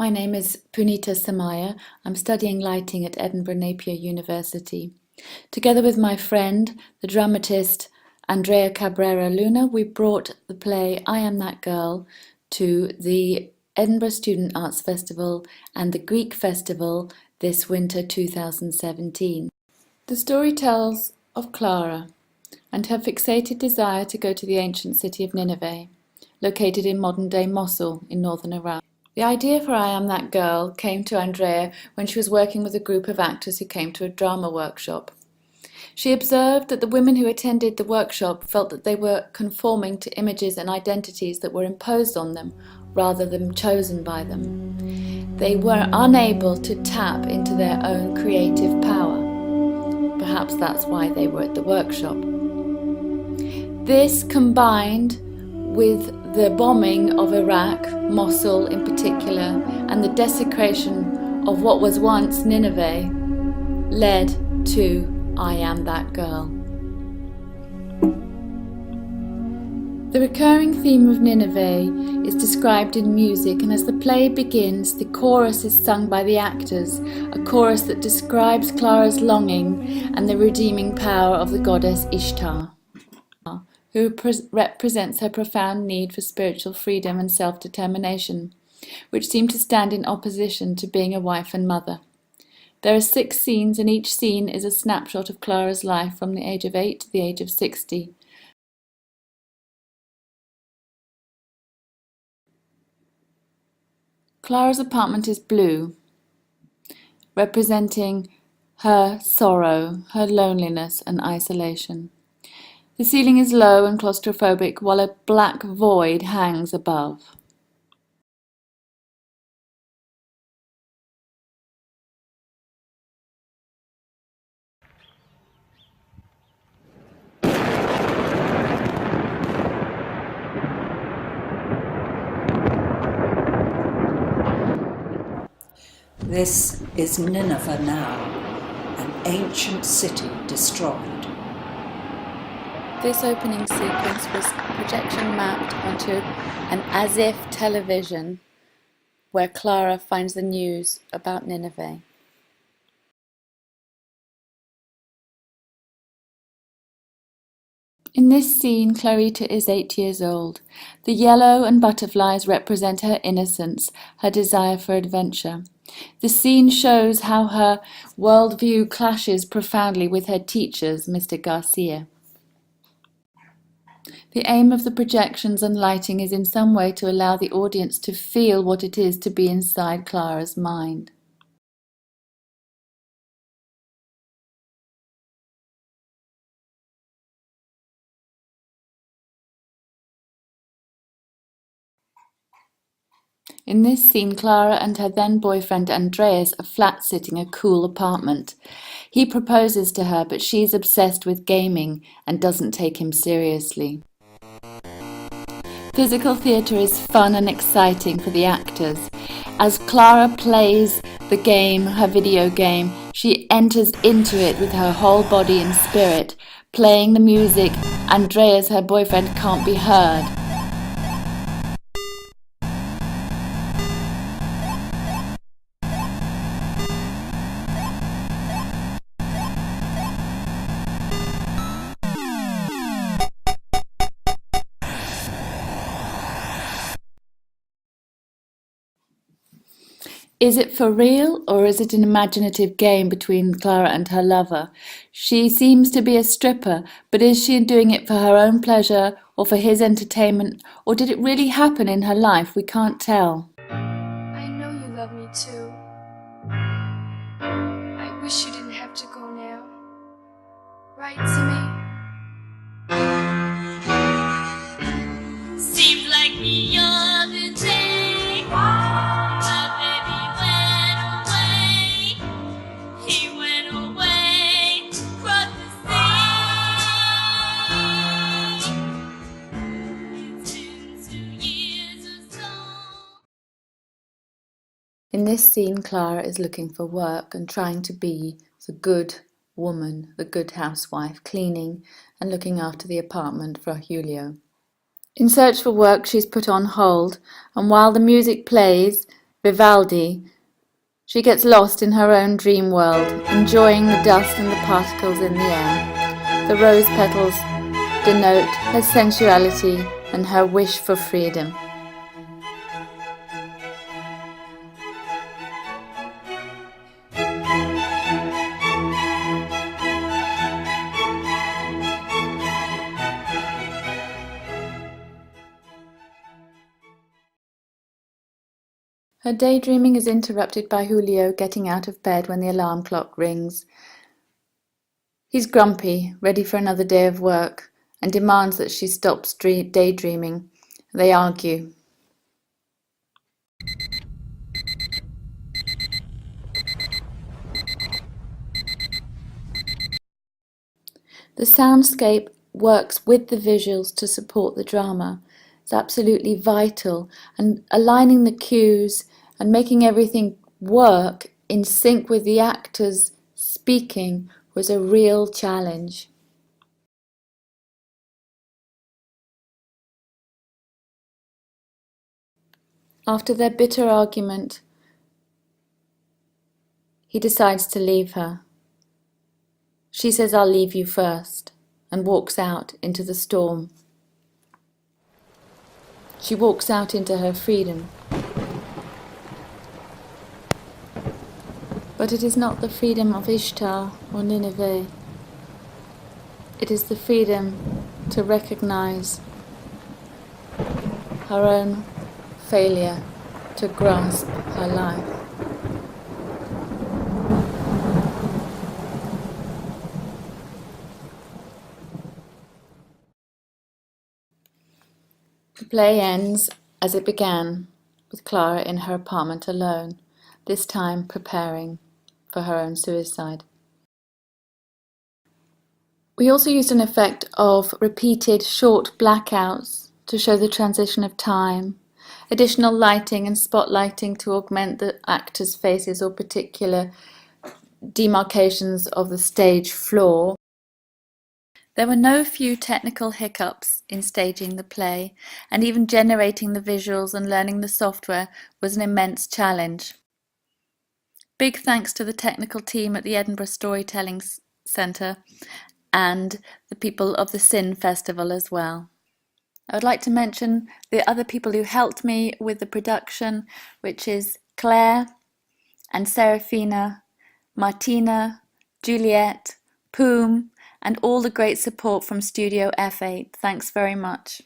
My name is Punita Samaya. I'm studying lighting at Edinburgh Napier University. Together with my friend, the dramatist Andrea Cabrera Luna, we brought the play I Am That Girl to the Edinburgh Student Arts Festival and the Greek Festival this winter 2017. The story tells of Clara and her fixated desire to go to the ancient city of Nineveh, located in modern-day Mosul in northern Iraq. The idea for I Am That Girl came to Andrea when she was working with a group of actors who came to a drama workshop. She observed that the women who attended the workshop felt that they were conforming to images and identities that were imposed on them rather than chosen by them. They were unable to tap into their own creative power. Perhaps that's why they were at the workshop. This, combined with the bombing of Iraq, Mosul in particular, and the desecration of what was once Nineveh, led to I Am That Girl. The recurring theme of Nineveh is described in music, and as the play begins, the chorus is sung by the actors, a chorus that describes Clara's longing and the redeeming power of the goddess Ishtar, who represents her profound need for spiritual freedom and self-determination, which seem to stand in opposition to being a wife and mother. There are 6 scenes, and each scene is a snapshot of Clara's life from the age of 8 to the age of 60. Clara's apartment is blue, representing her sorrow, her loneliness and isolation. The ceiling is low and claustrophobic, while a black void hangs above. This is Nineveh now, an ancient city destroyed. This opening sequence was projection mapped onto an as-if television where Clara finds the news about Nineveh. In this scene, Clarita is 8 years old. The yellow and butterflies represent her innocence, her desire for adventure. The scene shows how her worldview clashes profoundly with her teachers, Mr. Garcia. The aim of the projections and lighting is in some way to allow the audience to feel what it is to be inside Clara's mind. In this scene, Clara and her then-boyfriend Andreas are flat-sitting a cool apartment. He proposes to her, but she's obsessed with gaming and doesn't take him seriously. Physical theatre is fun and exciting for the actors. As Clara plays the game, her video game, she enters into it with her whole body and spirit. Playing the music, Andreas, her boyfriend, can't be heard. Is it for real, or is it an imaginative game between Clara and her lover? She seems to be a stripper, but is she doing it for her own pleasure or for his entertainment, or did it really happen in her life? We can't tell. I know you love me too. I wish you didn't have to go now. Right to me? Seems like the other day, my baby went away. He went away, across the sea. It's been 2 years or so. In this scene, Clara is looking for work and trying to be the good woman, the good housewife, cleaning and looking after the apartment for Julio. In search for work, she's put on hold, and while the music plays, Vivaldi, she gets lost in her own dream world, enjoying the dust and the particles in the air. The rose petals denote her sensuality and her wish for freedom. Her daydreaming is interrupted by Julio getting out of bed when the alarm clock rings. He's grumpy, ready for another day of work, and demands that she stops daydreaming. They argue. The soundscape works with the visuals to support the drama. It's absolutely vital, and aligning the cues and making everything work in sync with the actors speaking was a real challenge. After their bitter argument, he decides to leave her. She says, "I'll leave you first," and walks out into the storm. She walks out into her freedom. But it is not the freedom of Ishtar or Nineveh. It is the freedom to recognize her own failure to grasp her life. The play ends as it began, with Clara in her apartment alone, this time preparing for her own suicide. We also used an effect of repeated short blackouts to show the transition of time, additional lighting and spotlighting to augment the actors' faces or particular demarcations of the stage floor. There were no few technical hiccups in staging the play, and even generating the visuals and learning the software was an immense challenge. Big thanks to the technical team at the Edinburgh Storytelling Centre and the people of the Sin Festival as well. I would like to mention the other people who helped me with the production, which is Claire and Serafina, Martina, Juliet, Poom, and all the great support from Studio F8. Thanks very much.